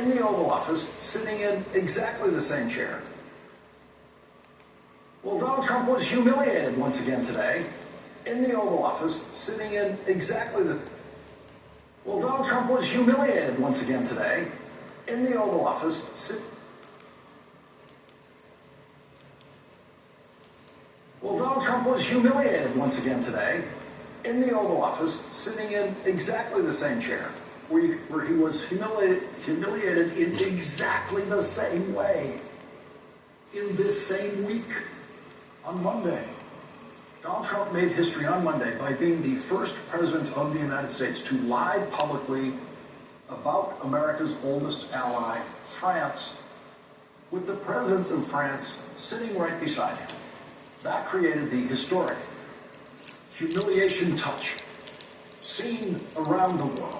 in the Oval Office, sitting in exactly the same chair. Well, Donald Trump was humiliated once again today in the Oval Office, sitting in exactly the... Well, Donald Trump was humiliated once again today in the Oval Office, Well, Donald Trump was humiliated once again today in the Oval Office, sitting in exactly the same chair, where he was humiliated in exactly the same way in this same week on Monday. Donald Trump made history on Monday by being the first president of the United States to lie publicly about America's oldest ally, France, with the president of France sitting right beside him. That created the historic humiliation touch seen around the world.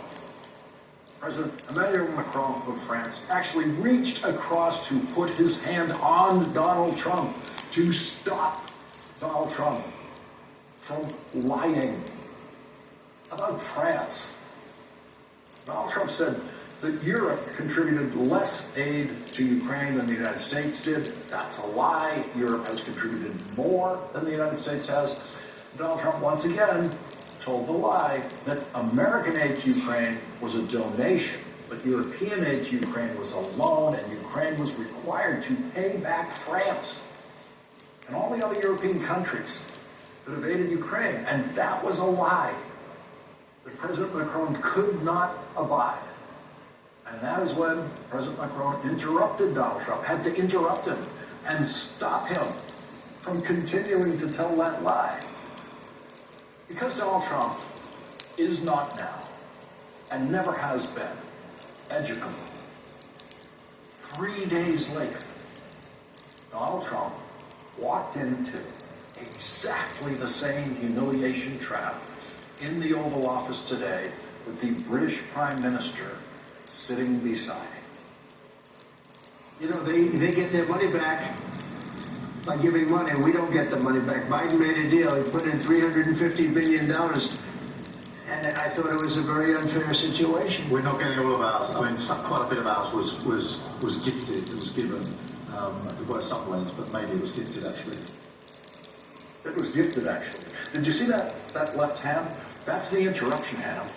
President Emmanuel Macron of France actually reached across to put his hand on Donald Trump to stop Donald Trump from lying about France. Donald Trump said that Europe contributed less aid to Ukraine than the United States did. That's a lie. Europe has contributed more than the United States has. Donald Trump once again told the lie that American aid to Ukraine was a donation, but European aid to Ukraine was a loan, and Ukraine was required to pay back France and all the other European countries that have aided Ukraine. And that was a lie that President Macron could not abide. And that is when President Macron interrupted Donald Trump, had to interrupt him and stop him from continuing to tell that lie. Because Donald Trump is not now, and never has been, educable, 3 days later, Donald Trump walked into exactly the same humiliation trap in the Oval Office today with the British Prime Minister sitting beside him. You know, they get their money back by giving money. We don't get the money back. Biden made a deal. He put in $350 billion. And I thought it was a very unfair situation. We're not getting all of ours. I mean, quite a bit of ours was gifted. It was given. There were some loans, but mainly it was gifted, actually. It was gifted, actually. Did you see that left hand? That's the interruption hand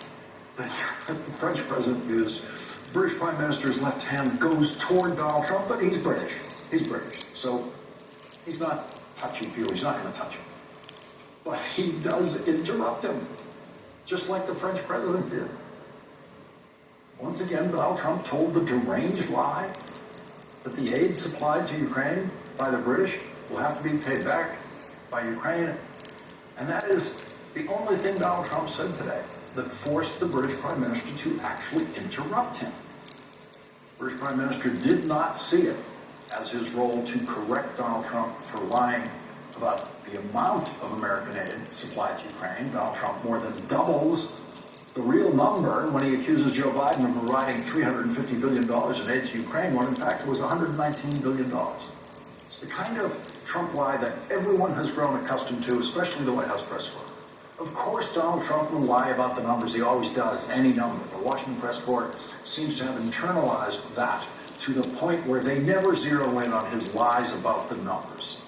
that the French president used. The British Prime Minister's left hand goes toward Donald Trump, but he's British. He's British. So he's not touchy-feely. He's not going to touch him. But he does interrupt him, just like the French president did. Once again, Donald Trump told the deranged lie that the aid supplied to Ukraine by the British will have to be paid back by Ukraine. And that is the only thing Donald Trump said today that forced the British Prime Minister to actually interrupt him. The British Prime Minister did not see it as his role to correct Donald Trump for lying about the amount of American aid supplied to Ukraine. Donald Trump more than doubles the real number when he accuses Joe Biden of providing $350 billion in aid to Ukraine, when in fact it was $119 billion. It's the kind of Trump lie that everyone has grown accustomed to, especially the White House press corps. Of course, Donald Trump will lie about the numbers. He always does, any number. The Washington press corps seems to have internalized that to the point where they never zero in on his lies about the numbers.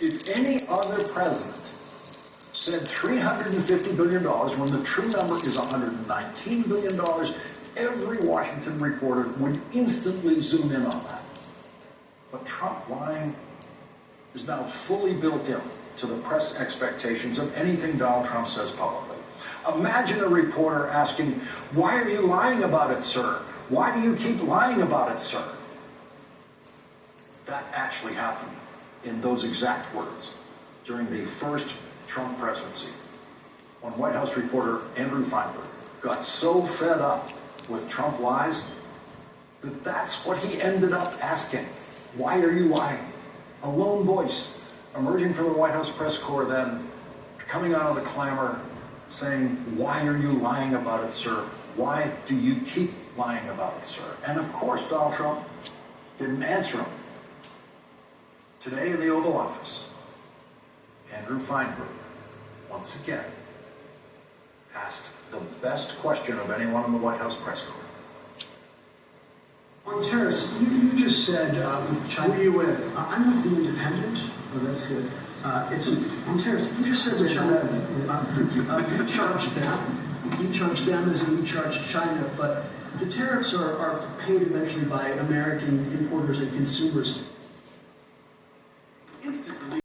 If any other president said $350 billion when the true number is $119 billion, every Washington reporter would instantly zoom in on that. But Trump lying is now fully built in to the press expectations of anything Donald Trump says publicly. Imagine a reporter asking, "Why are you lying about it, sir? Why do you keep lying about it, sir?" That actually happened in those exact words during the first Trump presidency, when White House reporter Andrew Feinberg got so fed up with Trump lies that that's what he ended up asking. Why are you lying? A lone voice emerging from the White House press corps then, coming out of the clamor, saying, "Why are you lying about it, sir? Why do you keep lying about it, sir?" And of course, Donald Trump didn't answer him. Today in the Oval Office, Andrew Feinberg, once again, asked the best question of anyone in the White House press corps. On tariffs, you just said with China. Who are you with? I'm with the Independent. Oh, that's good. It's on tariffs. You just said that China. You charge them. You charge them as in you charge China, but the tariffs are paid eventually by American importers and consumers.